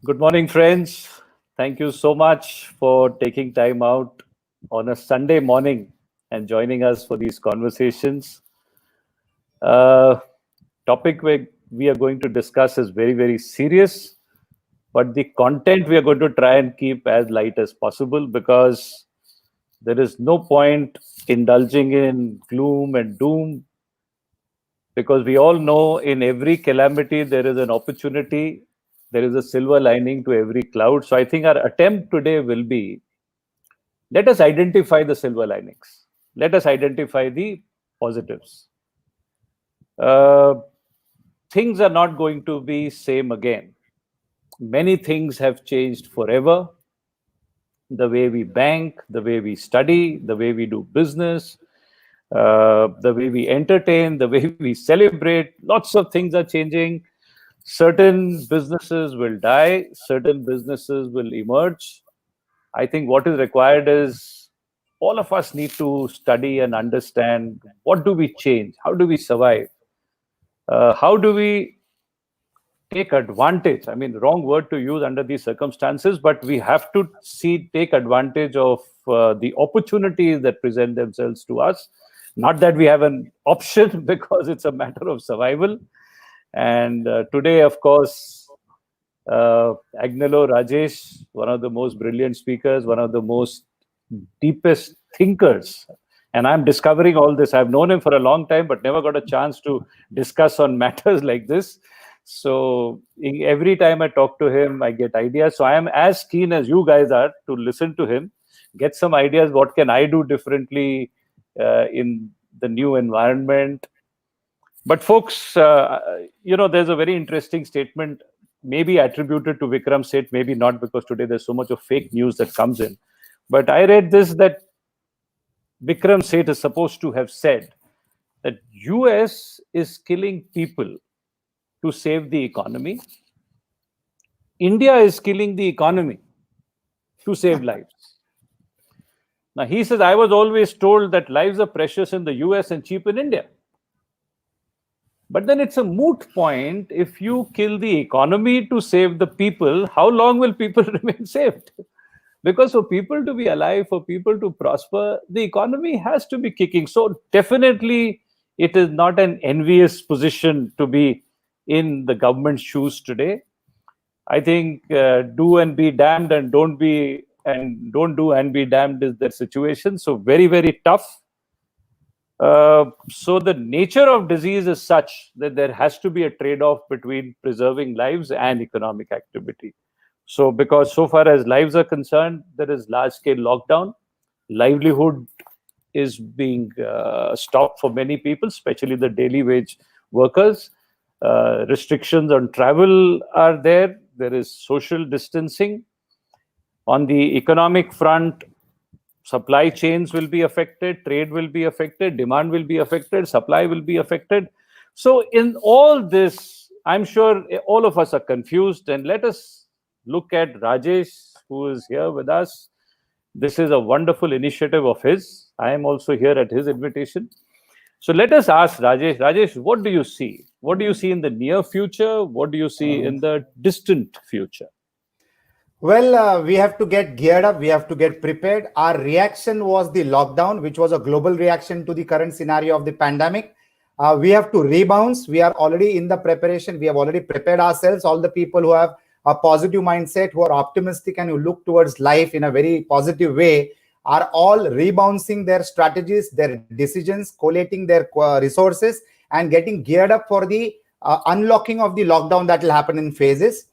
Good morning, friends. Thank you so much for taking time out on a Sunday morning and joining us for these conversations. Uh, Topic we are going to discuss is very, very serious, but the content we are going to try and keep as light as possible because there is no point indulging in gloom and doom because we all know in every calamity there is an opportunity, there is a silver lining to every cloud. So I think our attempt today will be, let us identify the silver linings, let us identify the positives. uh, Things are not going to be same again. Many things have changed forever. The way we bank, the way we study, the way we do business, the way we entertain, the way we celebrate. Lots of things are changing. Certain businesses will die, certain businesses will emerge. I think what is required is all of us need to study and understand what do we change, how do we survive, how do we take advantage. I mean, wrong word to use under these circumstances, but we have to take advantage of the opportunities that present themselves to us. Not that we have an option because it's a matter of survival. And today, of course, Agnelorajeshs, one of the most brilliant speakers, one of the most deepest thinkers. And I'm discovering all this. I've known him for a long time, but never got a chance to discuss on matters like this. So every time I talk to him, I get ideas. So I am as keen as you guys are to listen to him, get some ideas. What can I do differently in the new environment? But folks, there's a very interesting statement, maybe attributed to Vikram Seth, maybe not, because today there's so much of fake news that comes in. But I read this that Vikram Seth is supposed to have said that US is killing people to save the economy. India is killing the economy to save lives. Now he says, I was always told that lives are precious in the US and cheap in India. But then it's a moot point. If you kill the economy to save the people, how long will people remain saved? Because for people to be alive, for people to prosper, the economy has to be kicking. So definitely it is not an envious position to be in the government's shoes today. I think do and be damned and don't do and be damned is the situation. So very, very tough. So the nature of disease is such that there has to be a trade-off between preserving lives and economic activity. So because so far as lives are concerned, there is large-scale lockdown. Livelihood is being stopped for many people, especially the daily wage workers. Restrictions on travel are there. There is social distancing. On the economic front, supply chains will be affected, trade will be affected, demand will be affected, supply will be affected. So in all this, I'm sure all of us are confused. And let us look at Rajesh, who is here with us. This is a wonderful initiative of his. I am also here at his invitation. So let us ask Rajesh. Rajesh, what do you see? What do you see in the near future? What do you see in the distant future? Well, we have to get geared up. We have to get prepared. Our reaction was the lockdown, which was a global reaction to the current scenario of the pandemic. We have to rebound. We are already in the preparation. We have already prepared ourselves. All the people who have a positive mindset, who are optimistic and who look towards life in a very positive way, are all rebounding their strategies, their decisions, collating their resources, and getting geared up for the unlocking of the lockdown that will happen in phases.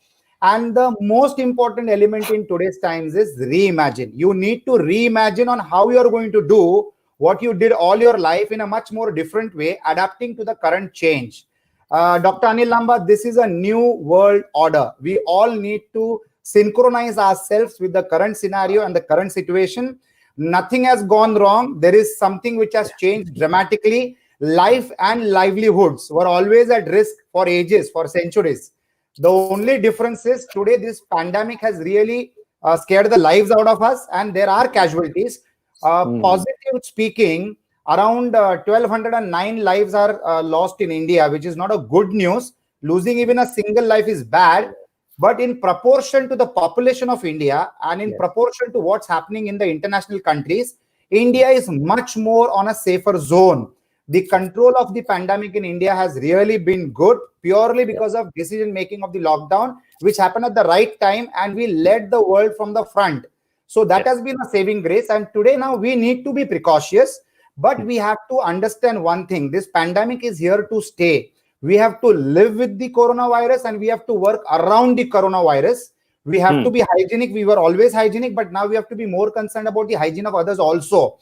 And the most important element in today's times is reimagine. You need to reimagine on how you are going to do what you did all your life in a much more different way, adapting to the current change. Dr. Anil Lamba, this is a new world order. We all need to synchronize ourselves with the current scenario and the current situation. Nothing has gone wrong. There is something which has changed dramatically. Life and livelihoods were always at risk for ages, for centuries. The only difference is today this pandemic has really scared the lives out of us, and there are casualties. Positive speaking, around 1,209 lives are lost in India, which is not a good news. Losing even a single life is bad. But in proportion to the population of India and in proportion to what's happening in the international countries, India is much more on a safer zone. The control of the pandemic in India has really been good purely because of decision making of the lockdown, which happened at the right time, and we led the world from the front. So that has been a saving grace. And today now we need to be precautious, but we have to understand one thing: this pandemic is here to stay. We have to live with the coronavirus and we have to work around the coronavirus. We have to be hygienic. We were always hygienic, but now we have to be more concerned about the hygiene of others also.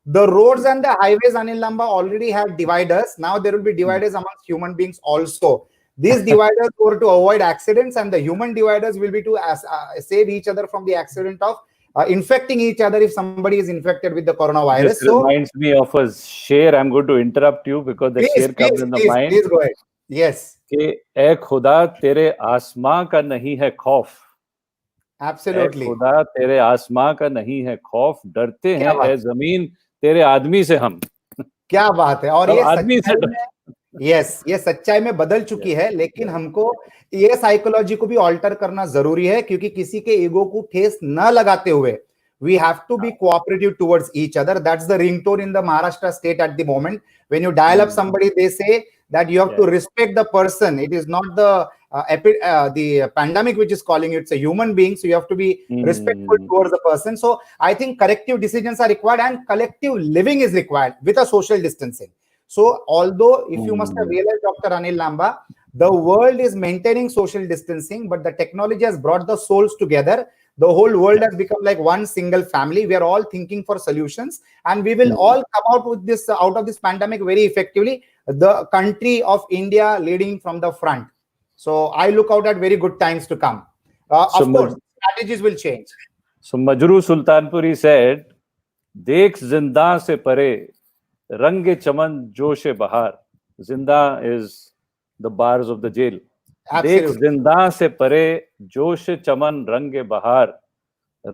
The roads and the highways, Anil Lamba, already have dividers. Now there will be dividers amongst human beings also. These dividers were to avoid accidents, and the human dividers will be to save each other from the accident of infecting each other if somebody is infected with the coronavirus. This reminds me of a share. I'm going to interrupt you because the share comes in the mind. Please go ahead. Yes. कि ए खुदा तेरे आसमां का नहीं है खौफ. Absolutely. ए खुदा तेरे आसमां का नहीं है खौफ, डरते हैं ए जमीन तेरे आदमी से हम. क्या बात है. और ये आदमी से ये सच्चाई में बदल चुकी है, लेकिन हमको ये साइकोलॉजी को भी ऑल्टर करना जरूरी है, क्योंकि किसी के ईगो को ठेस न लगाते हुए we have to be cooperative towards each other. That's the ringtone in the Maharashtra state at the moment. When you dial up somebody, they say that you have to respect the person. It is not the pandemic which is calling you. It's a human being, so you have to be respectful towards the person. So I think corrective decisions are required and collective living is required with a social distancing. So although, if you must have realized, Dr. Anil Lamba, the world is maintaining social distancing, but the technology has brought the souls together. The whole world has become like one single family. We are all thinking for solutions, and we will all come out with this out of this pandemic very effectively. The country of India leading from the front. So I look out at very good times to come. Of course, strategies will change. So Majru Sultanpuri said, "Dekh zinda se pare, range chaman joshe bahar." Zinda is the bars of the jail. देख जिंदा से परे जोश चमन रंगे बहार,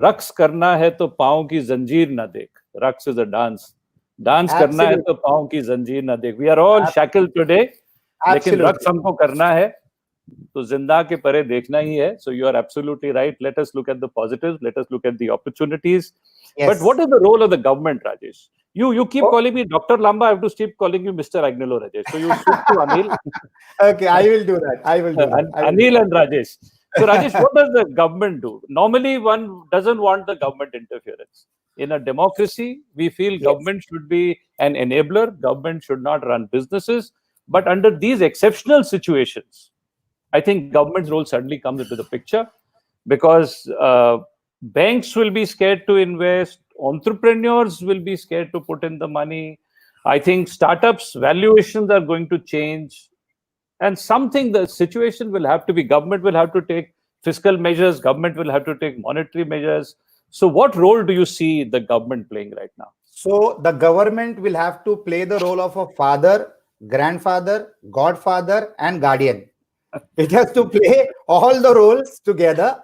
रक्स करना है तो पाँव की जंजीर ना देख. रक्स इज अ डांस. डांस करना है तो पाँव की जंजीर ना देख. We are all shackled today, लेकिन रक्स हमको करना है तो जिंदा के परे देखना ही है. So you are absolutely right. Let us look at the positives. Let us look at the opportunities. But what is the role of the government, Rajesh? You keep calling me Dr. Lamba. I have to keep calling you Mr. Agnelorajeshs. So you switch to Anil. Okay, I will do that. Anil and Rajesh. So Rajesh, what does the government do? Normally, one doesn't want the government interference. In a democracy, we feel government should be an enabler. Government should not run businesses. But under these exceptional situations, I think government's role suddenly comes into the picture, because banks will be scared to invest. Entrepreneurs will be scared to put in the money. I think startups' valuations are going to change. And the situation will have to be, government will have to take fiscal measures, government will have to take monetary measures. So what role do you see the government playing right now? So the government will have to play the role of a father, grandfather, godfather, and guardian. It has to play all the roles together.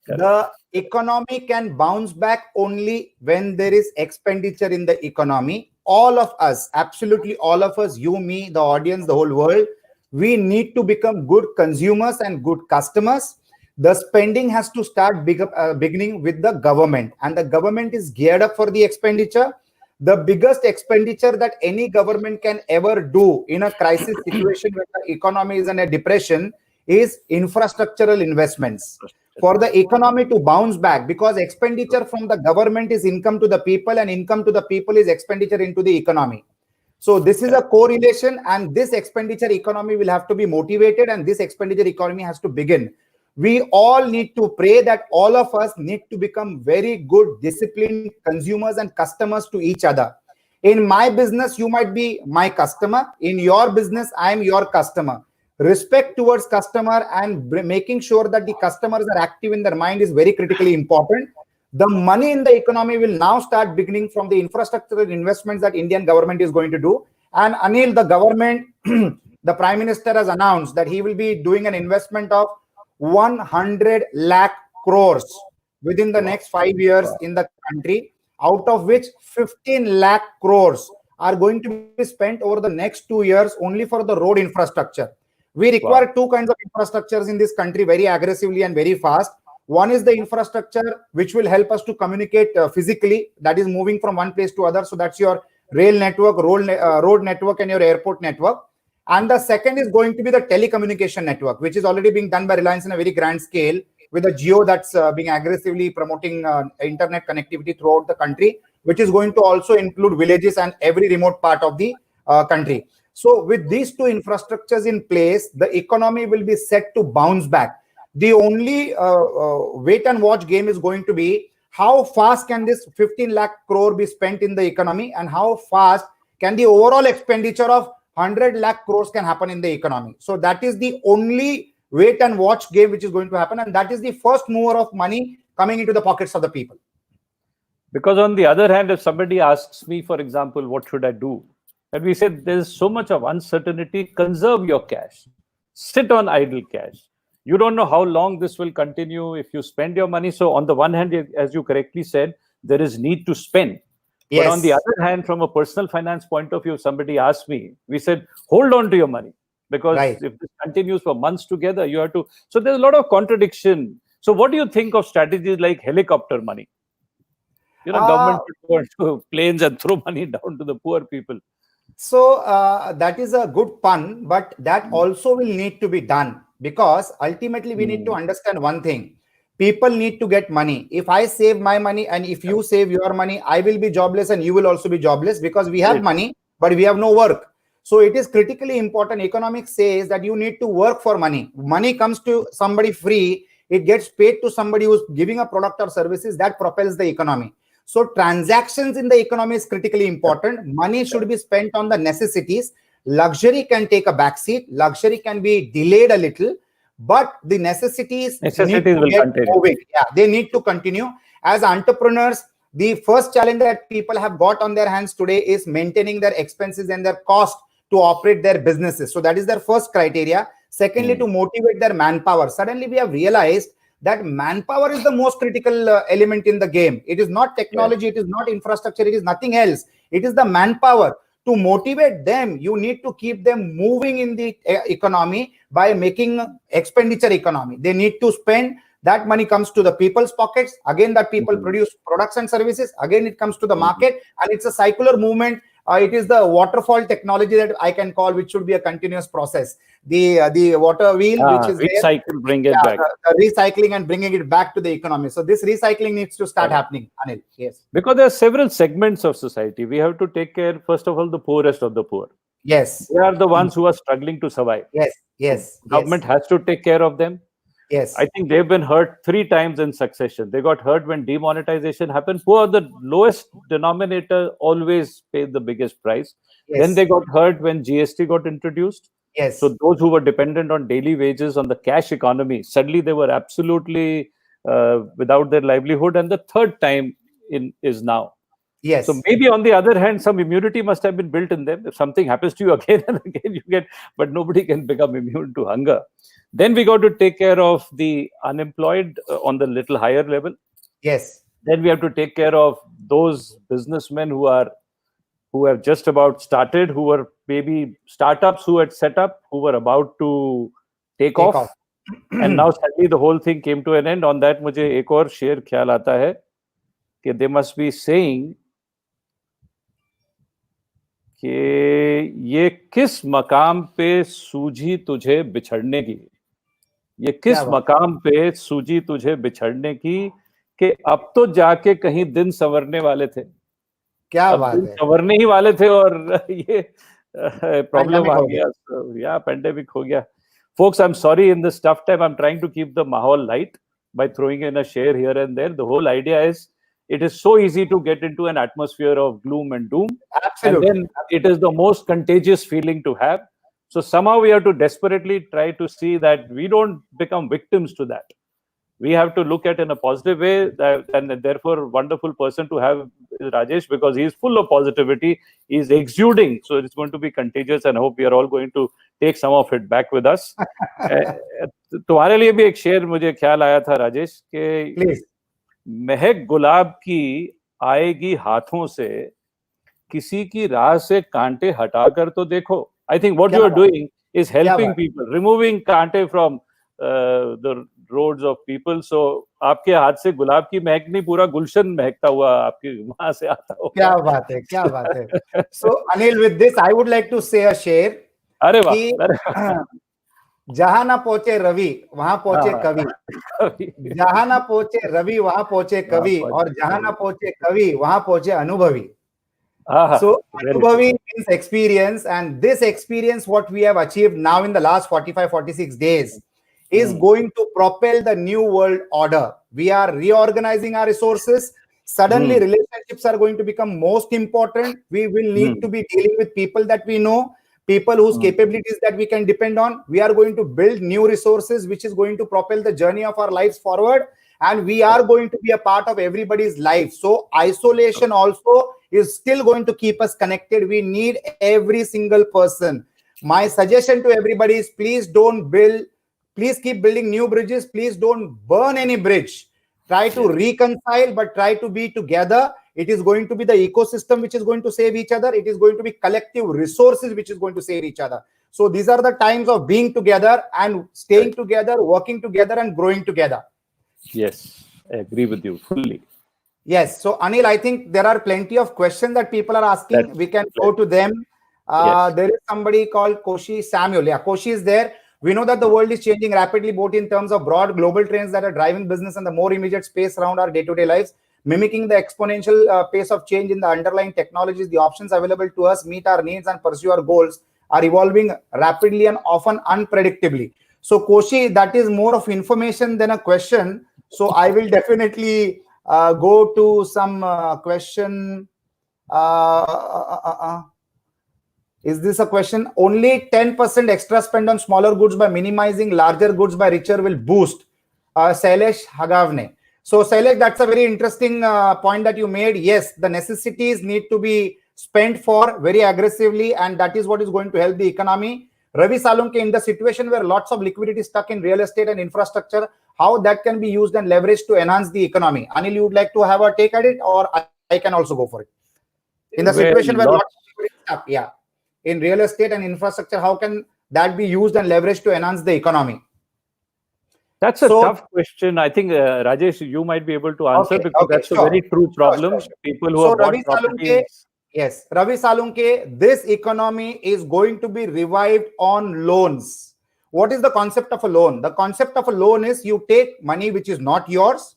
The economy can bounce back only when there is expenditure in the economy. All of us, absolutely all of us, you, me, the audience, the whole world, we need to become good consumers and good customers. The spending has to start beginning with the government, and the government is geared up for the expenditure. The biggest expenditure that any government can ever do in a crisis situation where the economy is in a depression is infrastructural investments. For the economy to bounce back, because expenditure from the government is income to the people, and income to the people is expenditure into the economy. So this is a correlation, and this expenditure economy will have to be motivated, and this expenditure economy has to begin. We all need to pray that all of us need to become very good, disciplined consumers and customers to each other. In my business, you might be my customer. In your business, I am your customer. Respect towards customer and making sure that the customers are active in their mind is very critically important. The money in the economy will now start beginning from the infrastructural investments that Indian government is going to do. And Anil, the government, the Prime Minister has announced that he will be doing an investment of 100 lakh crores within the next 5 years in the country, out of which 15 lakh crores are going to be spent over the next 2 years only for the road infrastructure. We require two kinds of infrastructures in this country very aggressively and very fast. One is the infrastructure which will help us to communicate physically, that is moving from one place to other. So that's your rail network, road network, and your airport network. And the second is going to be the telecommunication network, which is already being done by Reliance in a very grand scale, with a Geo that's being aggressively promoting internet connectivity throughout the country, which is going to also include villages and every remote part of the country. So with these two infrastructures in place, the economy will be set to bounce back. The only wait and watch game is going to be how fast can this 15 lakh crore be spent in the economy, and how fast can the overall expenditure of 100 lakh crores can happen in the economy. So that is the only wait and watch game which is going to happen, and that is the first mover of money coming into the pockets of the people. Because on the other hand, if somebody asks me, for example, what should I do? And we said there's so much of uncertainty, conserve your cash. Sit on idle cash. You don't know how long this will continue if you spend your money. So on the one hand, as you correctly said, there is need to spend. Yes. But on the other hand, from a personal finance point of view, somebody asked me, we said, hold on to your money. Because if this continues for months together, you have to. So there's a lot of contradiction. So what do you think of strategies like helicopter money? You know, government should go to planes and throw money down to the poor people. So that is a good pun, but that also will need to be done, because ultimately we need to understand one thing. People need to get money. If I save my money and if you save your money, I will be jobless and you will also be jobless, because we have money, but we have no work. So it is critically important. Economics says that you need to work for money. Money comes to somebody free. It gets paid to somebody who's giving a product or services that propels the economy. So transactions in the economy is critically important. Money should be spent on the necessities. Luxury can take a backseat. Luxury can be delayed a little, but the necessities need to get moving. Yeah, they need to continue. As entrepreneurs, the first challenge that people have got on their hands today is maintaining their expenses and their cost to operate their businesses. So that is their first criteria. Secondly, to motivate their manpower. Suddenly we have realized that manpower is the most critical element in the game. It is not technology, it is not infrastructure, it is nothing else. It is the manpower. To motivate them, you need to keep them moving in the economy by making expenditure economy. They need to spend. That money comes to the people's pockets. Again, that people produce products and services. Again, it comes to the market, and it's a circular movement. It is the waterfall technology that I can call, which should be a continuous process. The water wheel, which is recycle, bring it back. The recycling and bringing it back to the economy. So this recycling needs to start happening, Anil. Yes. Because there are several segments of society. We have to take care, first of all, the poorest of the poor. Yes. They are the ones who are struggling to survive. Yes. Yes. Government has to take care of them. Yes. I think they've been hurt 3 times in succession. They got hurt when demonetization happened. Who are the lowest denominator always paid the biggest price. Yes. Then they got hurt when GST got introduced. Yes. So those who were dependent on daily wages, on the cash economy, suddenly they were absolutely without their livelihood. And the third time is now. Yes. So maybe on the other hand, some immunity must have been built in them. If something happens to you again and again, you get, but nobody can become immune to hunger. Then we got to take care of the unemployed on the little higher level. Yes. Then we have to take care of those businessmen who have just about started, who were maybe startups who had set up, who were about to take off. And now suddenly the whole thing came to an end. On that, मुझे एक और शेर ख्याल आता है कि they must be saying कि ये किस मकाम पे सूझी तुझे बिछड़ने की, ये किस मकाम पे सूझी तुझे बिछड़ने की कि अब तो जाके कहीं दिन संवरने वाले थे. क्या बात है. संवरने ही वाले थे और ये प्रॉब्लम आ गया. या पेंडेमिक हो गया. Folks, I'm sorry, in this tough time, I'm trying to keep the mahal light by throwing in a share here and there. The whole idea is, it is so easy to get into an atmosphere of gloom and doom. Absolutely. And then it is the most contagious feeling to have. So somehow we have to desperately try to see that we don't become victims to that. We have to look at it in a positive way, and therefore wonderful person to have is Rajesh, because he is full of positivity. He is exuding, so it's going to be contagious, and I hope we are all going to take some of it back with us. तुम्हारे लिए भी एक शेर मुझे ख्याल आया था राजेश के महक गुलाब की आएगी हाथों से, किसी की राह से कांटे हटाकर तो देखो. I think what you are doing is क्या helping बात people, removing कांटे from the roads of people. So आपके हाथ से गुलाब की महक नहीं, पूरा गुलशन महकता हुआ आपके वहां से आता क्या होगा. बात है, क्या बात है. So Anil, with this I would like to say a share अरे वाह, कि अरे वाह. जहां ना पहुंचे रवि वहां पहुंचे हाँ, कवि, कभी जहां ना पहुंचे रवि वहां पहुंचे वहाँ कवि, और पहुंचे जहां ना कभी. पहुंचे कवि वहां पहुंचे अनुभवी. हाँ, So very true. Anubhavi means experience, and this experience, what we have achieved now in the last 45, 46 days, is going to propel the new world order. We are reorganizing our resources. Suddenly, relationships are going to become most important. We will need to be dealing with people that we know, people whose capabilities that we can depend on. We are going to build new resources, which is going to propel the journey of our lives forward. And we are going to be a part of everybody's life. So isolation also is still going to keep us connected. We need every single person. My suggestion to everybody is please keep building new bridges. Please don't burn any bridge. Try to reconcile, but try to be together. It is going to be the ecosystem which is going to save each other. It is going to be collective resources which is going to save each other. So these are the times of being together and staying together, working together, and growing together. Yes, I agree with you fully. Yes. So, Anil, I think there are plenty of questions that people are asking. We can go to them. Yes. There is somebody called Koshi Samuel. Yeah, Koshi is there. We know that the world is changing rapidly, both in terms of broad global trends that are driving business and the more immediate space around our day-to-day lives. Mimicking the exponential pace of change in the underlying technologies, the options available to us meet our needs and pursue our goals are evolving rapidly and often unpredictably. So, Koshi, that is more of information than a question. So, I will definitely go to some question. Is this a question? Only 10% extra spend on smaller goods by minimizing larger goods by richer will boost. Sailesh Hagavne. So, Sailesh, that's a very interesting point that you made. Yes, the necessities need to be spent for very aggressively, and that is what is going to help the economy. Ravi Salunke, in the situation where lots of liquidity is stuck in real estate and infrastructure, how that can be used and leveraged to enhance the economy. Anil, you would like to have a take at it, or I can also go for it? In the situation where lots of liquidity is stuck, yeah, in real estate and infrastructure, how can that be used and leveraged to enhance the economy? That's a tough question. I think, Rajesh, you might be able to answer because that's a very true problem. People who have bought properties. Yes, Ravi Salunke, this economy is going to be revived on loans. What is the concept of a loan? The concept of a loan is you take money which is not yours,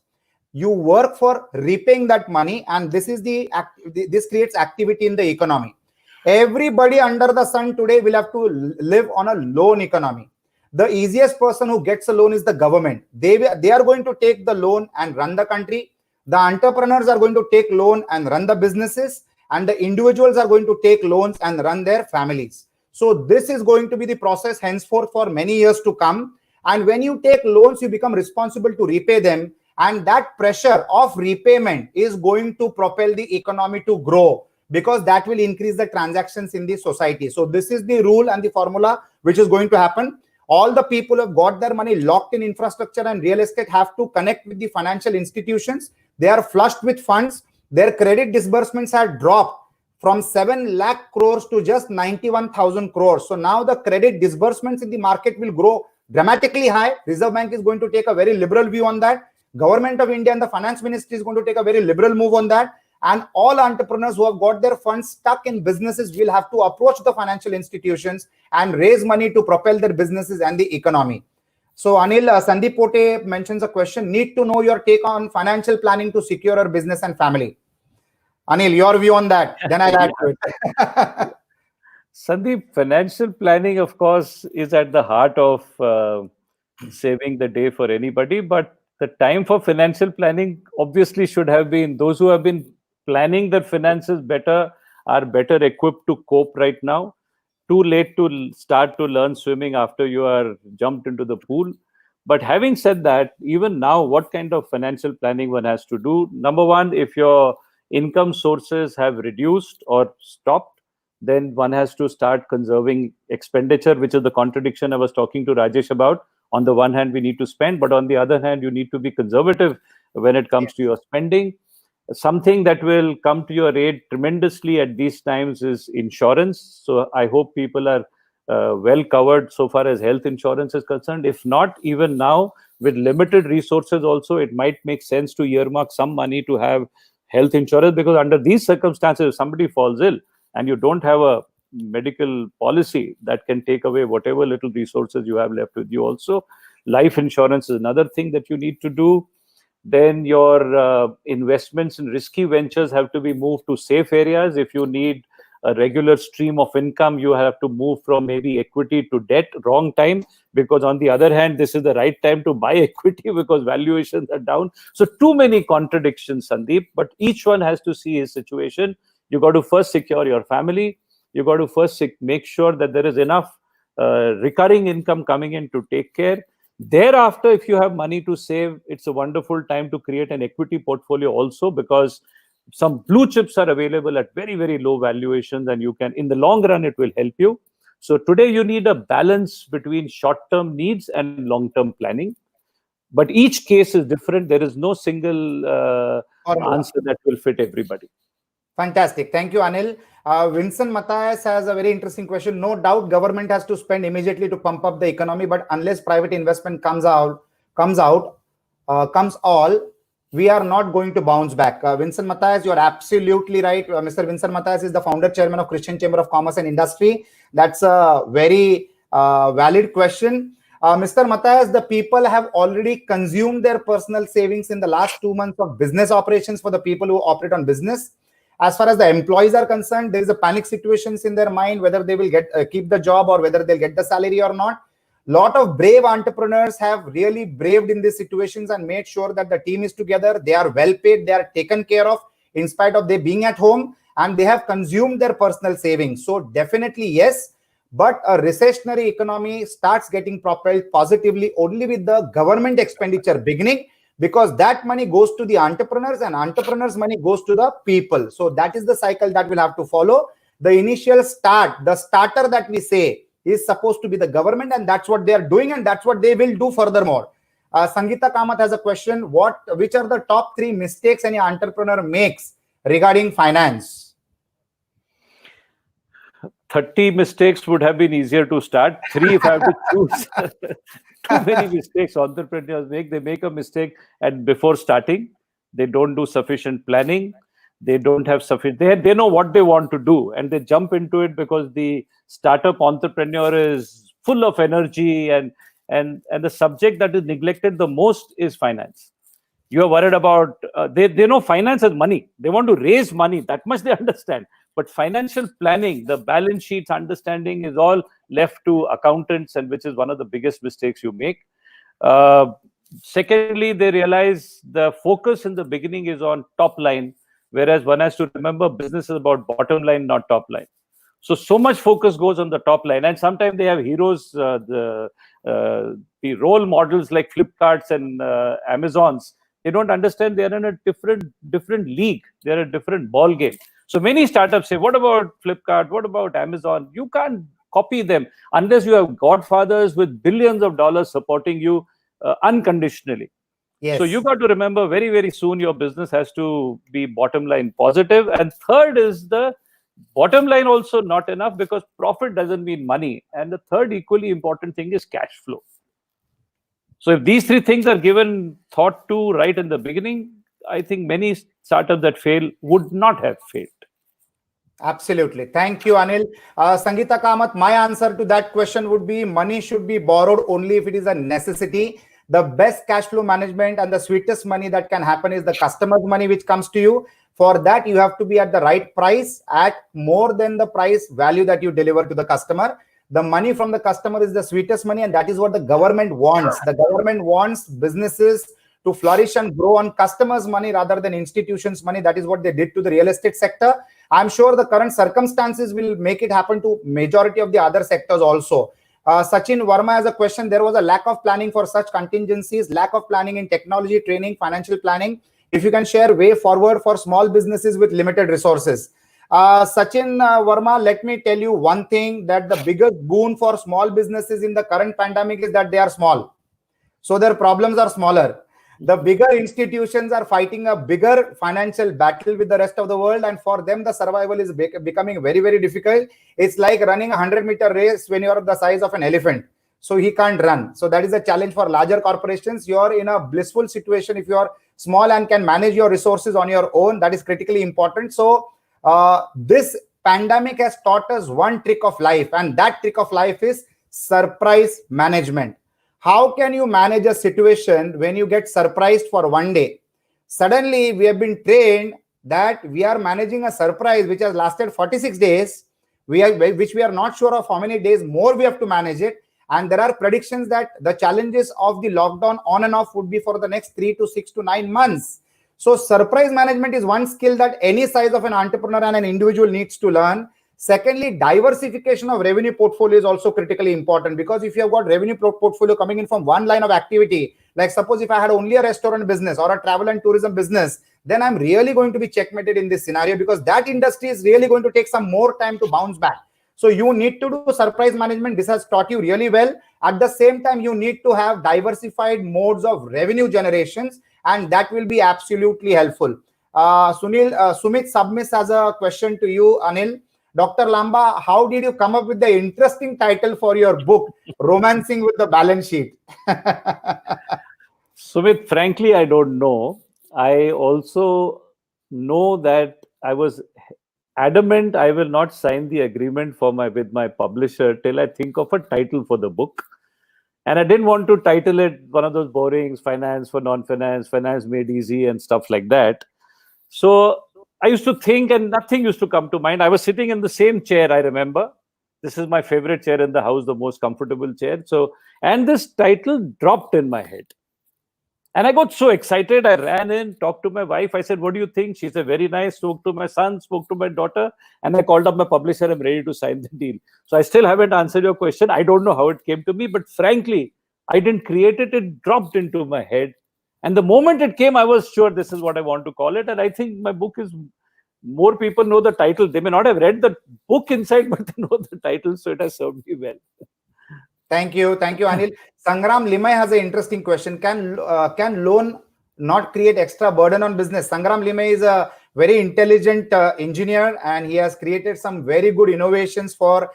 you work for repaying that money, and this creates activity in the economy. Everybody under the sun today will have to live on a loan economy. The easiest person who gets a loan is the government. They are going to take the loan and run the country. The entrepreneurs are going to take loan and run the businesses, and the individuals are going to take loans and run their families. So this is going to be the process henceforth for many years to come. And when you take loans, you become responsible to repay them. And that pressure of repayment is going to propel the economy to grow, because that will increase the transactions in the society. So this is the rule and the formula which is going to happen. All the people who have got their money locked in infrastructure and real estate have to connect with the financial institutions. They are flushed with funds. Their credit disbursements have dropped from 7 lakh crores to just 91,000 crores. So now the credit disbursements in the market will grow dramatically high. Reserve Bank is going to take a very liberal view on that. Government of India and the finance ministry is going to take a very liberal move on that. And all entrepreneurs who have got their funds stuck in businesses will have to approach the financial institutions and raise money to propel their businesses and the economy. So Anil, Sandeep Pote mentions a question: need to know your take on financial planning to secure our business and family. Anil, your view on that. Then I'll add to it. Sandeep, financial planning, of course, is at the heart of saving the day for anybody. But the time for financial planning obviously should have been those who have been planning their finances better are better equipped to cope right now. Too late to start to learn swimming after you are jumped into the pool. But having said that, even now, what kind of financial planning one has to do? Number one, if your income sources have reduced or stopped, then one has to start conserving expenditure, which is the contradiction I was talking to Rajesh about. On the one hand, we need to spend, but on the other hand, you need to be conservative when it comes to your spending. Something that will come to your aid tremendously at these times is insurance. So I hope people are well covered so far as health insurance is concerned. If not, even now, with limited resources also, it might make sense to earmark some money to have health insurance, because under these circumstances, if somebody falls ill and you don't have a medical policy, that can take away whatever little resources you have left with you. Also, life insurance is another thing that you need to do. Then your investments in risky ventures have to be moved to safe areas. If you need a regular stream of income, you have to move from maybe equity to debt. Wrong time, because on the other hand, this is the right time to buy equity because valuations are down. So too many contradictions, Sandeep, but each one has to see his situation. You got to first secure your family. You got to first make sure that there is enough recurring income coming in to take care. Thereafter, if you have money to save, it's a wonderful time to create an equity portfolio also, because some blue chips are available at very, very low valuations, and you can, in the long run, it will help you. So today you need a balance between short-term needs and long-term planning. But each case is different. There is no single answer that will fit everybody. Fantastic. Thank you, Anil. Vincent Matthias has a very interesting question. No doubt government has to spend immediately to pump up the economy, but unless private investment comes all, we are not going to bounce back. Vincent Matthias, you're absolutely right. Mr. Vincent Matthias is the founder chairman of Christian Chamber of Commerce and Industry. That's a very valid question. Mr. Matthias, the people have already consumed their personal savings in the last 2 months of business operations for the people who operate on business. As far as the employees are concerned, there is a panic situations in their mind, whether they will keep the job or whether they'll get the salary or not. Lot of brave entrepreneurs have really braved in these situations and made sure that the team is together. They are well paid. They are taken care of in spite of they being at home, and they have consumed their personal savings. So definitely yes, but a recessionary economy starts getting propelled positively only with the government expenditure beginning, because that money goes to the entrepreneurs and entrepreneurs' money goes to the people. So that is the cycle that we'll have to follow. The initial start, the starter that we say, is supposed to be the government, and that's what they are doing, and that's what they will do furthermore. Sangeeta Kamath has a question. Which are the top 3 mistakes any entrepreneur makes regarding finance? 30 mistakes would have been easier to start. 3 if I have to choose. Too many mistakes entrepreneurs make. They make a mistake and before starting, they don't do sufficient planning. They don't have sufficient, they know what they want to do and they jump into it because the startup entrepreneur is full of energy, and the subject that is neglected the most is finance. You are worried about, they know finance is money. They want to raise money. That much they understand. But financial planning, the balance sheets understanding is all left to accountants, and which is one of the biggest mistakes you make. Secondly, they realize the focus in the beginning is on top line, whereas one has to remember business is about bottom line, not top line. So much focus goes on the top line, and sometimes they have heroes, the role models like Flipkarts and Amazons. They don't understand they are in a different league. They're a different ball game. So many startups say, what about Flipkart? What about Amazon? You can't copy them unless you have godfathers with billions of dollars supporting you unconditionally. Yes. So you got to remember very, very soon your business has to be bottom line positive. And third is the bottom line also not enough, because profit doesn't mean money. And the third equally important thing is cash flow. So if these 3 things are given thought to right in the beginning, I think many startups that fail would not have failed. Absolutely. Thank you, Anil. Sangeeta Kamath, my answer to that question would be money should be borrowed only if it is a necessity. The best cash flow management and the sweetest money that can happen is the customer's money which comes to you. For that, you have to be at the right price, at more than the price value that you deliver to the customer. The money from the customer is the sweetest money, and that is what the government wants. The government wants businesses to flourish and grow on customers' money rather than institutions' money. That is what they did to the real estate sector. I'm sure the current circumstances will make it happen to majority of the other sectors also. Sachin Verma has a question. There was a lack of planning for such contingencies, lack of planning in technology, training, financial planning. If you can share way forward for small businesses with limited resources. Sachin Verma, let me tell you one thing, that the biggest boon for small businesses in the current pandemic is that they are small. So their problems are smaller. The bigger institutions are fighting a bigger financial battle with the rest of the world, and for them the survival is becoming very, very difficult. It's like running a 100-meter race when you're the size of an elephant, so he can't run. So that is a challenge for larger corporations. You're in a blissful situation if you're small and can manage your resources on your own. That is critically important. So this pandemic has taught us one trick of life, and that trick of life is surprise management. How can you manage a situation when you get surprised for one day? Suddenly, we have been trained that we are managing a surprise which has lasted 46 days, which we are not sure of how many days more we have to manage it. And there are predictions that the challenges of the lockdown on and off would be for the next 3 to 6 to 9 months. So surprise management is one skill that any size of an entrepreneur and an individual needs to learn. Secondly, diversification of revenue portfolio is also critically important, because if you have got revenue portfolio coming in from one line of activity, like suppose if I had only a restaurant business or a travel and tourism business, then I'm really going to be checkmated in this scenario, because that industry is really going to take some more time to bounce back. So you need to do surprise management. This has taught you really well. At the same time, you need to have diversified modes of revenue generations, and that will be absolutely helpful. Sumit Submiss has a question to you, Anil. Dr. Lamba, how did you come up with the interesting title for your book, Romancing with the Balance Sheet? Sumit, frankly, I don't know. I also know that I was adamant I will not sign the agreement with my publisher till I think of a title for the book. And I didn't want to title it one of those boring finance for non-finance, finance made easy and stuff like that. So I used to think and nothing used to come to mind. I was sitting in the same chair, I remember. This is my favorite chair in the house, the most comfortable chair. So, and this title dropped in my head. And I got so excited. I ran in, talked to my wife. I said, what do you think? She said, very nice. Spoke to my son, spoke to my daughter. And I called up my publisher. I'm ready to sign the deal. So I still haven't answered your question. I don't know how it came to me. But frankly, I didn't create it. It dropped into my head. And the moment it came, I was sure this is what I want to call it. And I think my book is, more people know the title. They may not have read the book inside, but they know the title. So it has served me well. Thank you, Anil. Sangram Limay has an interesting question. Can loan not create extra burden on business? Sangram Limay is a very intelligent engineer, and he has created some very good innovations for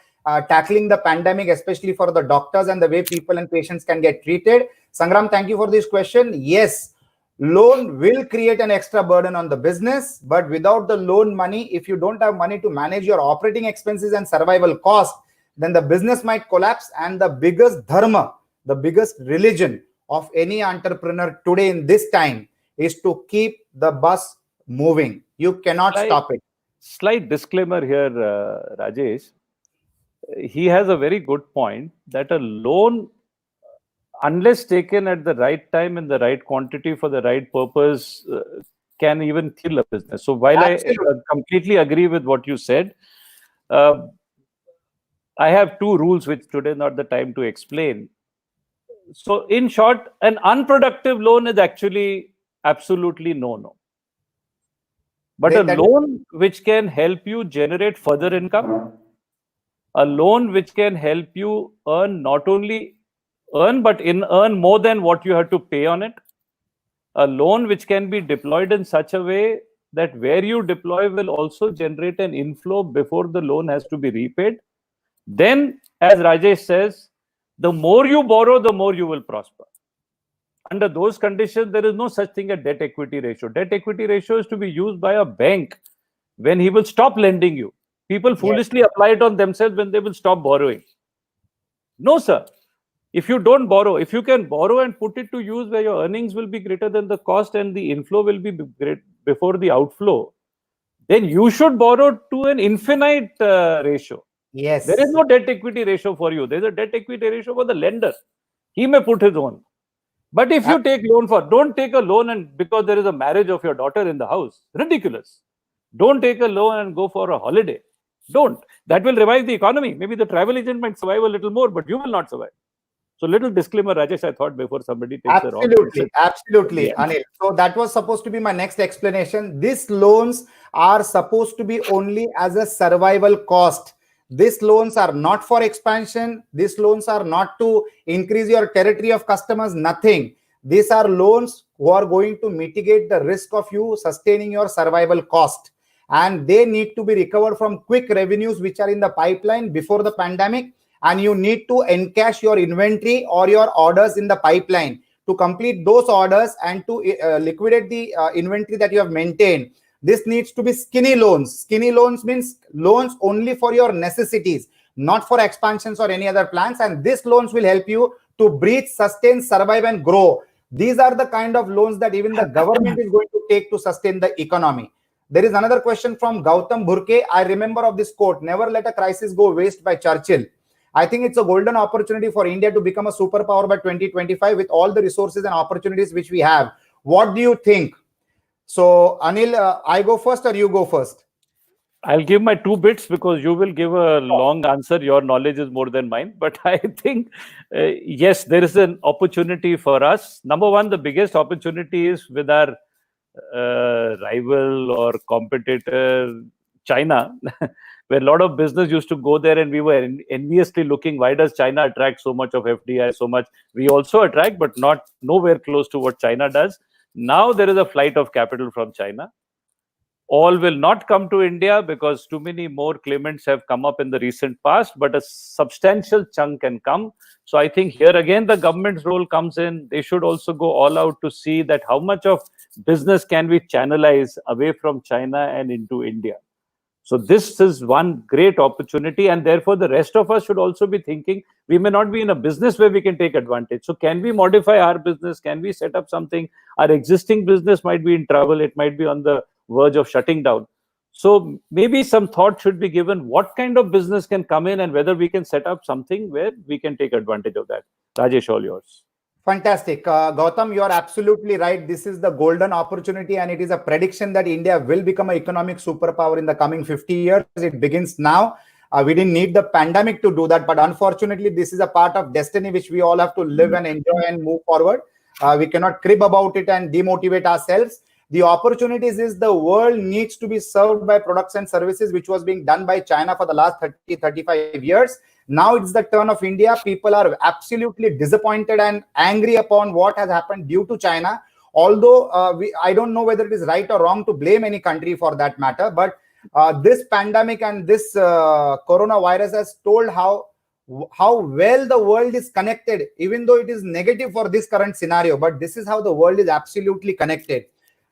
tackling the pandemic, especially for the doctors and the way people and patients can get treated. Sangram, thank you for this question. Yes, loan will create an extra burden on the business, but without the loan money, if you don't have money to manage your operating expenses and survival costs, then the business might collapse. And the biggest dharma, the biggest religion of any entrepreneur today in this time is to keep the bus moving. You cannot stop it. Slight disclaimer here, Rajesh. He has a very good point that a loan, unless taken at the right time in the right quantity for the right purpose, can even kill a business. So while Absolutely. I completely agree with what you said, I have two rules which today not the time to explain. So in short, an unproductive loan is actually absolutely no. But a loan which can help you generate further income, a loan which can help you earn, not only earn, but earn more than what you have to pay on it, a loan which can be deployed in such a way that where you deploy will also generate an inflow before the loan has to be repaid. Then, as Rajesh says, the more you borrow, the more you will prosper. Under those conditions, there is no such thing as debt equity ratio. Debt equity ratio is to be used by a bank when he will stop lending you. People foolishly apply it on themselves when they will stop borrowing. No, sir. If you don't borrow, if you can borrow and put it to use where your earnings will be greater than the cost and the inflow will be great before the outflow, then you should borrow to an infinite ratio. Yes. There is no debt equity ratio for you. There is a debt equity ratio for the lender. He may put his own. But if you take loan don't take a loan and because there is a marriage of your daughter in the house. Ridiculous. Don't take a loan and go for a holiday. Don't. That will revive the economy. Maybe the travel agent might survive a little more, but you will not survive. So little disclaimer, Rajesh, I thought before somebody takes the wrong decision. Absolutely, Anil. So that was supposed to be my next explanation. These loans are supposed to be only as a survival cost. These loans are not for expansion. These loans are not to increase your territory of customers, nothing. These are loans who are going to mitigate the risk of you sustaining your survival cost, and they need to be recovered from quick revenues which are in the pipeline before the pandemic, and you need to encash your inventory or your orders in the pipeline to complete those orders and to liquidate the inventory that you have maintained. This needs to be skinny loans. Skinny loans means loans only for your necessities, not for expansions or any other plans. And these loans will help you to breathe, sustain, survive, and grow. These are the kind of loans that even the government is going to take to sustain the economy. There is another question from Gautam Burke. I remember of this quote, "Never let a crisis go waste," by Churchill. I think it's a golden opportunity for India to become a superpower by 2025 with all the resources and opportunities which we have. What do you think? So, Anil, I go first or you go first? I'll give my 2 bits because you will give a long answer. Your knowledge is more than mine. But I think, yes, there is an opportunity for us. Number one, the biggest opportunity is with our rival or competitor, China, where a lot of business used to go there and we were enviously looking, why does China attract so much of FDI, so much? We also attract, but not nowhere close to what China does. Now there is a flight of capital from China. All will not come to India because too many more claimants have come up in the recent past, but a substantial chunk can come. So I think here again, the government's role comes in. They should also go all out to see that how much of business can we channelize away from China and into India. So this is one great opportunity, and therefore the rest of us should also be thinking we may not be in a business where we can take advantage. So can we modify our business? Can we set up something? Our existing business might be in trouble. It might be on the verge of shutting down. So maybe some thought should be given what kind of business can come in and whether we can set up something where we can take advantage of that. Rajesh, all yours. Fantastic. Gautam, you are absolutely right. This is the golden opportunity, and it is a prediction that India will become an economic superpower in the coming 50 years. It begins now. We didn't need the pandemic to do that, but unfortunately, this is a part of destiny which we all have to live and enjoy and move forward. We cannot crib about it and demotivate ourselves. The opportunities is the world needs to be served by products and services, which was being done by China for the last 30, 35 years. Now it's the turn of India. People are absolutely disappointed and angry upon what has happened due to China. Although I don't know whether it is right or wrong to blame any country for that matter, but this pandemic and this coronavirus has told how well the world is connected, even though it is negative for this current scenario. But this is how the world is absolutely connected.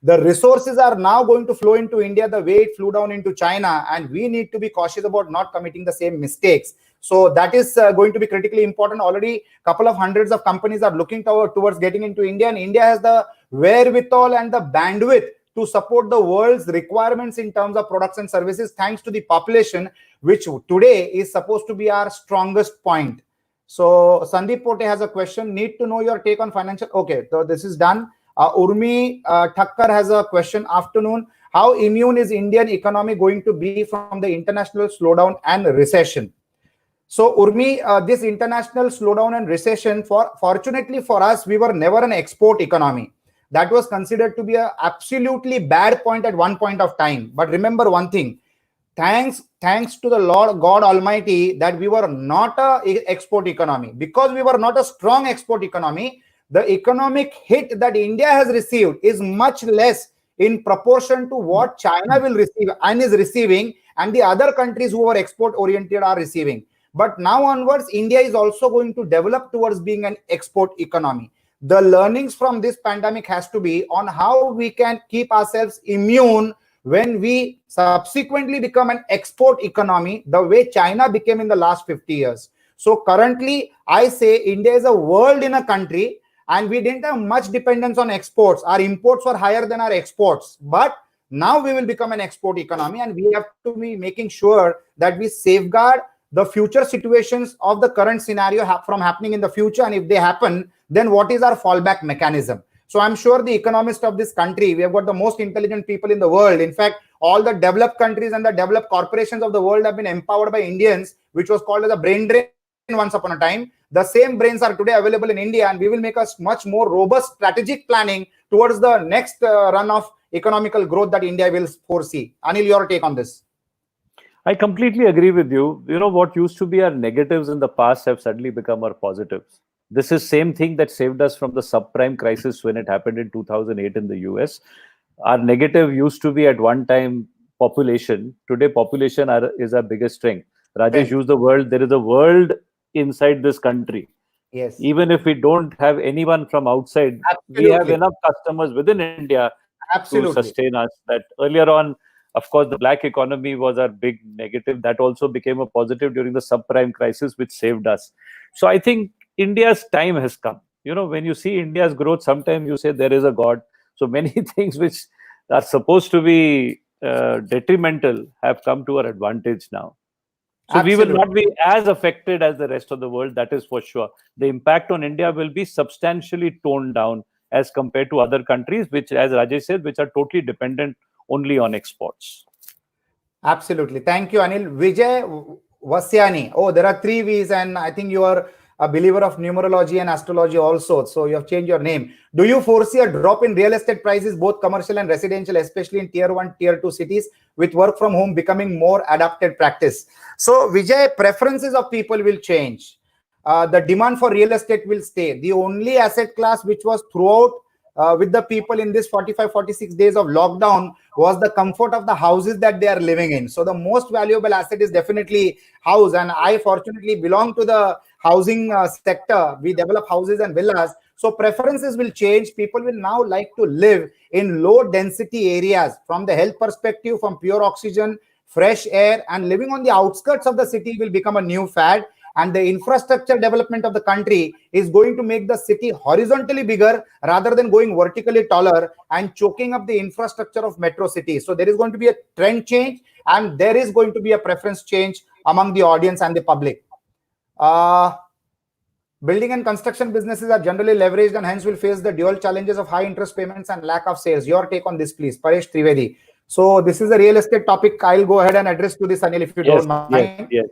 The resources are now going to flow into India the way it flew down into China, and we need to be cautious about not committing the same mistakes. So that is going to be critically important. Already a couple of hundreds of companies are looking towards getting into India, and India has the wherewithal and the bandwidth to support the world's requirements in terms of products and services, thanks to the population, which today is supposed to be our strongest point. So Sandeep Pote has a question. Need to know your take on financial. Okay, so this is done. Urmi Thakkar has a question. Afternoon. How immune is Indian economy going to be from the international slowdown and recession? So Urmi, this international slowdown and recession, fortunately for us, we were never an export economy. That was considered to be an absolutely bad point at one point of time. But remember one thing, thanks to the Lord God Almighty that we were not an export economy. Because we were not a strong export economy, the economic hit that India has received is much less in proportion to what China will receive and is receiving, and the other countries who are export oriented are receiving. But now onwards, India is also going to develop towards being an export economy. The learnings from this pandemic has to be on how we can keep ourselves immune when we subsequently become an export economy, the way China became in the last 50 years. So currently, I say India is a world in a country, and we didn't have much dependence on exports. Our imports were higher than our exports. But now we will become an export economy, and we have to be making sure that we safeguard the future situations of the current scenario from happening in the future. And if they happen, then what is our fallback mechanism? So I'm sure the economists of this country, we have got the most intelligent people in the world. In fact, all the developed countries and the developed corporations of the world have been empowered by Indians, which was called as a brain drain once upon a time. The same brains are today available in India, and we will make a much more robust strategic planning towards the next run of economical growth that India will foresee. Anil, your take on this? I completely agree with you. You know, what used to be our negatives in the past have suddenly become our positives. This is same thing that saved us from the subprime crisis when it happened in 2008 in the US. Our negative used to be at one time population. Today, population is our biggest strength. Rajesh Strength. used the world. There is a world inside this country. Yes, Even if we don't have anyone from outside, we have absolutely, enough customers within India to absolutely, sustain us. That earlier on, of course, the black economy was our big negative. That also became a positive during the subprime crisis, which saved us. So I think India's time has come. When you see India's growth, sometimes you say there is a God. So many things which are supposed to be detrimental have come to our advantage now. So we will absolutely. not be as affected as the rest of the world, that is for sure. The impact on India will be substantially toned down as compared to other countries, which, as Rajesh said, which are totally dependent only on exports. Absolutely. Thank you, Anil. Vijay Vasyani. Oh, there are three V's, and I think you are a believer of numerology and astrology also. So you have changed your name. Do you foresee a drop in real estate prices, both commercial and residential, especially in tier 1, tier 2 cities, with work from home becoming more adopted practice? So, Vijay, preferences of people will change. The demand for real estate will stay. The only asset class which was throughout with the people in this 45, 46 days of lockdown was the comfort of the houses that they are living in. So the most valuable asset is definitely house. And I fortunately belong to the housing sector. We develop houses and villas. So preferences will change. People will now like to live in low density areas from the health perspective, from pure oxygen, fresh air, and living on the outskirts of the city will become a new fad. And the infrastructure development of the country is going to make the city horizontally bigger rather than going vertically taller and choking up the infrastructure of metro cities. So there is going to be a trend change, and there is going to be a preference change among the audience and the public. Building and construction businesses are generally leveraged and hence will face the dual challenges of high interest payments and lack of sales. Your take on this, please, Paresh Trivedi. So this is a real estate topic. I'll go ahead and address to this, Anil, if you don't mind. Yes.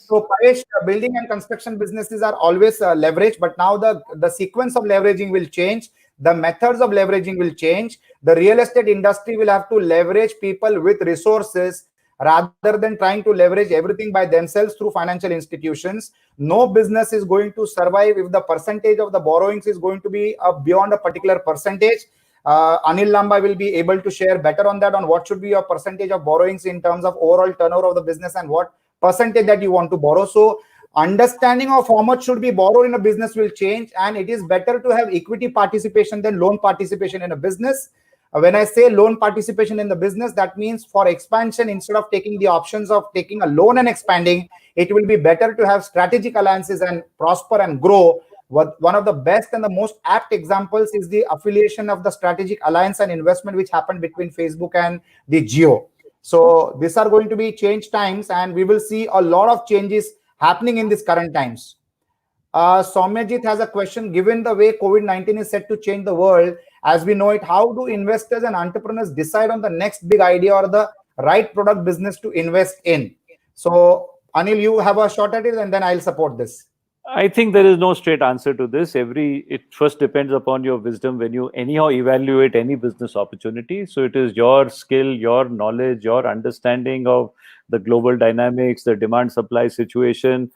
So Paresh, building and construction businesses are always leveraged, but now the sequence of leveraging will change. The methods of leveraging will change. The real estate industry will have to leverage people with resources rather than trying to leverage everything by themselves through financial institutions. No business is going to survive if the percentage of the borrowings is going to be beyond a particular percentage. Anil Lamba will be able to share better on that, on what should be your percentage of borrowings in terms of overall turnover of the business and what percentage that you want to borrow. So understanding of how much should be borrowed in a business will change, and it is better to have equity participation than loan participation in a business. When I say loan participation in the business, that means for expansion, instead of taking the options of taking a loan and expanding, it will be better to have strategic alliances and prosper and grow. One of the best and the most apt examples is the affiliation of the strategic alliance and investment which happened between Facebook and the Geo. So these are going to be change times, and we will see a lot of changes happening in these current times. Soumyajit has a question. Given the way COVID-19 is set to change the world as we know it, how do investors and entrepreneurs decide on the next big idea or the right product business to invest in? So, Anil, you have a shot at it, and then I'll support this. I think there is no straight answer to this. It first depends upon your wisdom when you anyhow evaluate any business opportunity. So it is your skill, your knowledge, your understanding of the global dynamics, the demand supply situation.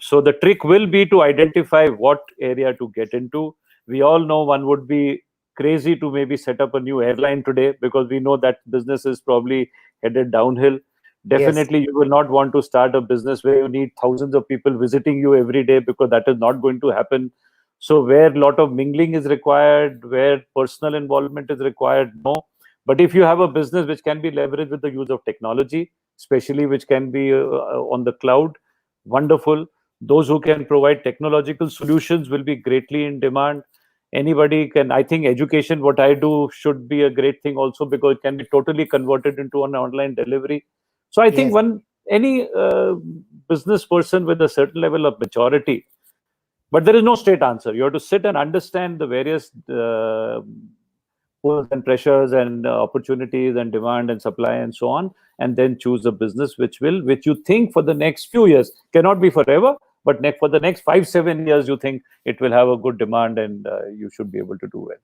So the trick will be to identify what area to get into. We all know one would be crazy to maybe set up a new airline today because we know that business is probably headed downhill. Definitely, you will not want to start a business where you need thousands of people visiting you every day because that is not going to happen. So where a lot of mingling is required, where personal involvement is required, no. But if you have a business which can be leveraged with the use of technology, especially which can be on the cloud, wonderful. Those who can provide technological solutions will be greatly in demand. Anybody can, I think education, what I do should be a great thing also because it can be totally converted into an online delivery. So I think any business person with a certain level of maturity, but there is no straight answer. You have to sit and understand the various pulls and pressures and opportunities and demand and supply and so on, and then choose a business which you think for the next few years, cannot be forever, but for the next 5-7 years, you think it will have a good demand and you should be able to do well.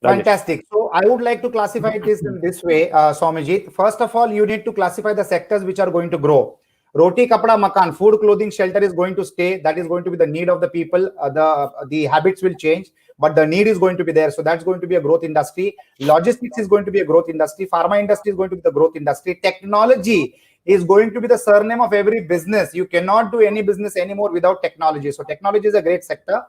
Fantastic. So I would like to classify this in this way, Soumyajit. First of all, you need to classify the sectors which are going to grow. Roti, kapda, makan, food, clothing, shelter is going to stay. That is going to be the need of the people. The habits will change, but the need is going to be there. So that's going to be a growth industry. Logistics is going to be a growth industry. Pharma industry is going to be the growth industry. Technology is going to be the surname of every business. You cannot do any business anymore without technology. So technology is a great sector.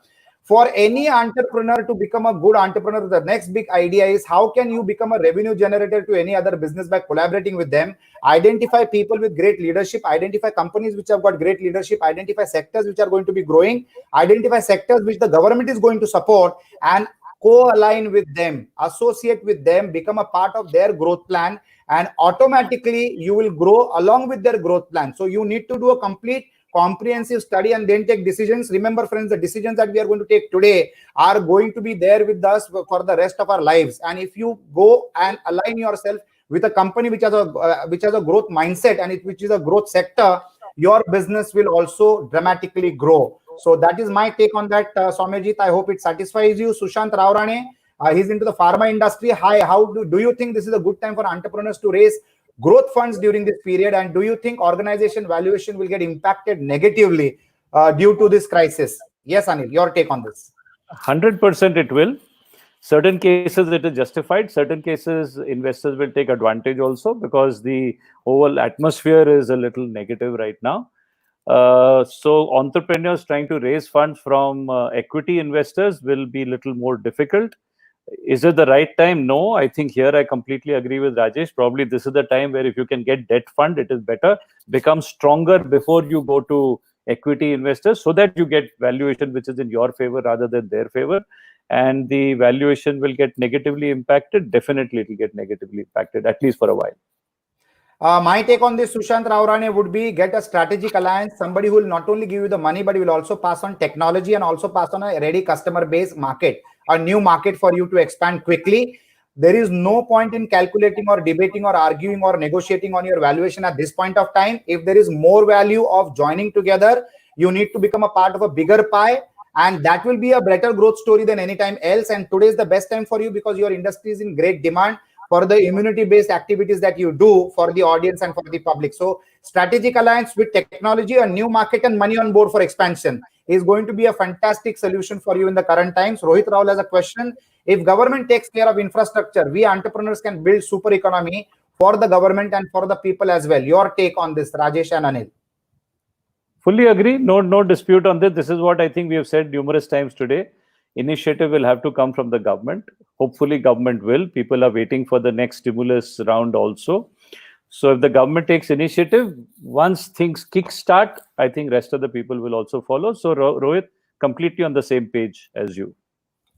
For any entrepreneur to become a good entrepreneur, the next big idea is how can you become a revenue generator to any other business by collaborating with them. Identify people with great leadership, identify companies which have got great leadership, identify sectors which are going to be growing, identify sectors which the government is going to support, and co-align with them, associate with them, become a part of their growth plan, and automatically you will grow along with their growth plan. So you need to do a complete comprehensive study and then take decisions. Remember, friends, the decisions that we are going to take today are going to be there with us for the rest of our lives. And if you go and align yourself with a company which has a growth mindset and which is a growth sector, your business will also dramatically grow. So that is my take on that, Soumyajit. I hope it satisfies you. Sushant Raurane, he's into the pharma industry. Hi, how do you think this is a good time for entrepreneurs to raise growth funds during this period, and do you think organization valuation will get impacted negatively due to this crisis? Yes, Anil, your take on this. 100% it will. Certain cases it is justified. Certain cases investors will take advantage also, because the whole atmosphere is a little negative right now. So entrepreneurs trying to raise funds from equity investors will be a little more difficult. Is it the right time? No, I think here I completely agree with Rajesh. Probably this is the time where if you can get debt fund, it is better. Become stronger before you go to equity investors, so that you get valuation which is in your favor rather than their favor. And the valuation will get negatively impacted. Definitely it will get negatively impacted, at least for a while. My take on this, Sushant Raurane, would be get a strategic alliance, somebody who will not only give you the money, but will also pass on technology and also pass on a ready customer base market, a new market for you to expand quickly. There is no point in calculating or debating or arguing or negotiating on your valuation at this point of time. If there is more value of joining together, you need to become a part of a bigger pie, and that will be a better growth story than any time else. And today is the best time for you because your industry is in great demand for the immunity-based activities that you do for the audience and for the public. So strategic alliance with technology, a new market, and money on board for expansion is going to be a fantastic solution for you in the current times. Rohit Rao has a question. If government takes care of infrastructure, we entrepreneurs can build super economy for the government and for the people as well. Your take on this, Rajesh and Anil? Fully agree. No dispute on this. This is what I think we have said numerous times today. Initiative will have to come from the government. Hopefully government will. People are waiting for the next stimulus round also. So if the government takes initiative, once things kickstart, I think rest of the people will also follow. So Rohit, completely on the same page as you.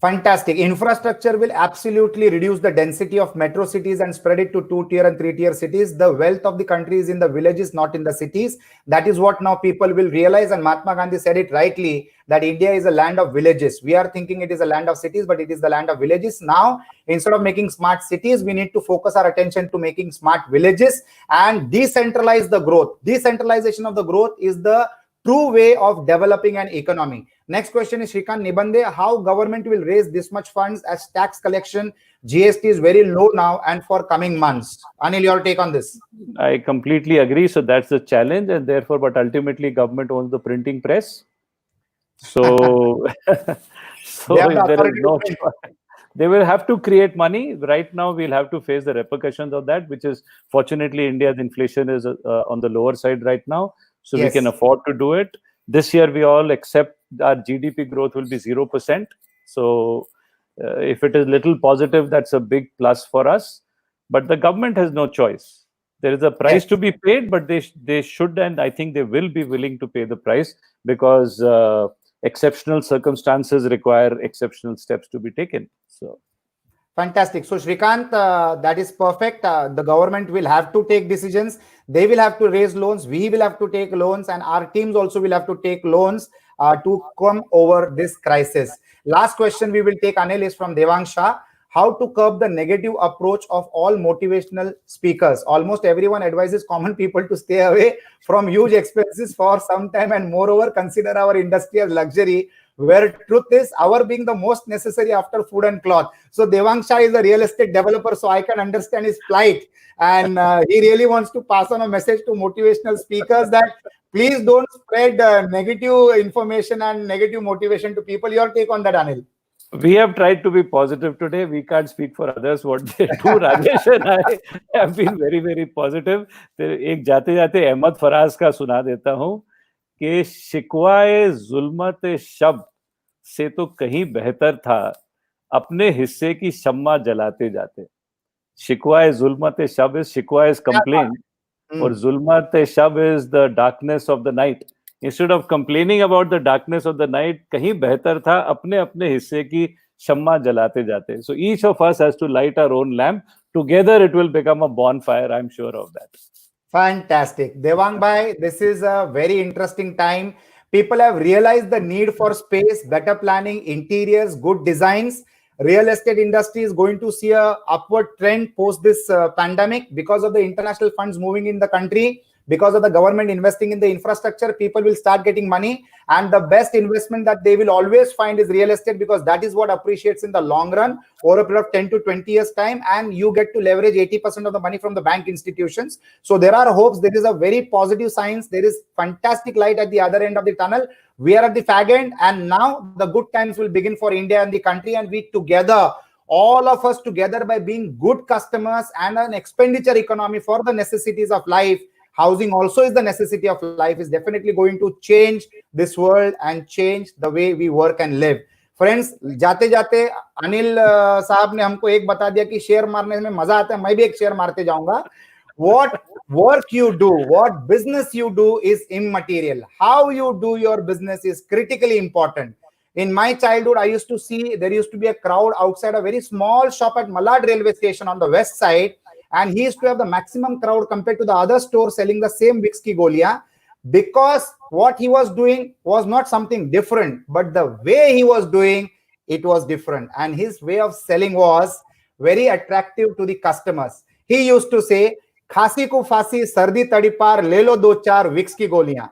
Fantastic. Infrastructure will absolutely reduce the density of metro cities and spread it to 2-tier and 3-tier cities. The wealth of the country is in the villages, not in the cities. That is what now people will realize. And Mahatma Gandhi said it rightly, that India is a land of villages. We are thinking it is a land of cities, but it is the land of villages. Now, instead of making smart cities, we need to focus our attention to making smart villages and decentralize the growth. Decentralization of the growth is the true way of developing an economy. Next question is Shrikant Nibande. How government will raise this much funds as tax collection? GST is very low now and for coming months. Anil, your take on this? I completely agree. So that's the challenge, and therefore, but ultimately government owns the printing press. So, they will have to create money. Right now, we'll have to face the repercussions of that, which is fortunately India's inflation is on the lower side right now. So yes, we can afford to do it. This year, we all accept our GDP growth will be 0%. So if it is little positive, that's a big plus for us. But the government has no choice. There is a price to be paid, but they should, and I think they will be willing to pay the price, because exceptional circumstances require exceptional steps to be taken. So. Fantastic. So Shrikant, that is perfect. The government will have to take decisions. They will have to raise loans. We will have to take loans, and our teams also will have to take loans to come over this crisis. Last question we will take, Anil, is from Devang Shah. How to curb the negative approach of all motivational speakers? Almost everyone advises common people to stay away from huge expenses for some time, and moreover, consider our industry as luxury. where truth is our being the most necessary after food and cloth. So Devansha is a real estate developer, so I can understand his plight. And he really wants to pass on a message to motivational speakers that please don't spread negative information and negative motivation to people. Your take on that, Anil? We have tried to be positive today. We can't speak for others what they do. Rajesh and I have been very, very positive. एक जाते जाते अहमद फराज का सुना देता हूँ कि शिकवाए जुल्मत शब से तो कहीं बेहतर था अपने हिस्से की शम्मा जलाते जाते. शिकवाए जुल्मत शब is शिकवा is complaint, or zulmat shab is the darkness of the night. Instead of complaining about the darkness of the night, कहीं बेहतर था अपने अपने हिस्से की शम्मा जलाते जाते. So each of us has to light our own lamp. Together it will become a bonfire. I'm sure of that. Fantastic. Devang Bhai, this is a very interesting time. People have realized the need for space, better planning, interiors, good designs. Real estate industry is going to see a upward trend post this pandemic because of the international funds moving in the country, because of the government investing in the infrastructure. People will start getting money, and the best investment that they will always find is real estate, because that is what appreciates in the long run over a period of 10 to 20 years time, and you get to leverage 80% of the money from the bank institutions. So there are hopes. There is a very positive signs. There is fantastic light at the other end of the tunnel. We are at the fag end, and now the good times will begin for India and the country, and we together, all of us together, by being good customers and an expenditure economy for the necessities of life. Housing also is the necessity of life, is definitely going to change this world and change the way we work and live. Friends, जाते जाते अनिल साहब ने हमको एक बता दिया कि share मारने में मजा आता है. मैं भी एक शेयर मारते जाऊंगा. What work you do, what business you do is immaterial. How you do your business is critically important. In my childhood, I used to see there used to be a crowd outside a very small shop at Malad railway station on the west side, and he used to have the maximum crowd compared to the other stores selling the same Vicks ki goliyan, because what he was doing was not something different, but the way he was doing it was different, and his way of selling was very attractive to the customers. He used to say, खांसी को फांसी सर्दी तड़ी पार ले लो दो चार Vicks की गोलियां.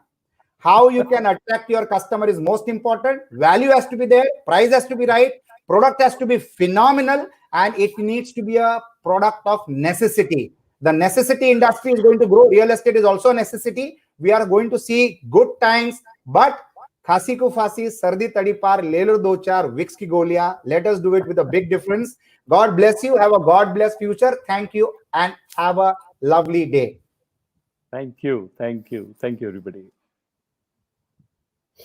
How you can attract your customer is most important. Value has to be there, price has to be right, product has to be phenomenal, and it needs to be a product of necessity. The necessity industry is going to grow. Real estate is also a necessity. We are going to see good times, but खांसी को फांसी सर्दी तड़ी पार ले लो दो चार Vicks की गोलियां. Let us do it with a big difference. God bless you. Have a God bless future. Thank you and have a lovely day. Thank you. Thank you. Thank you, everybody.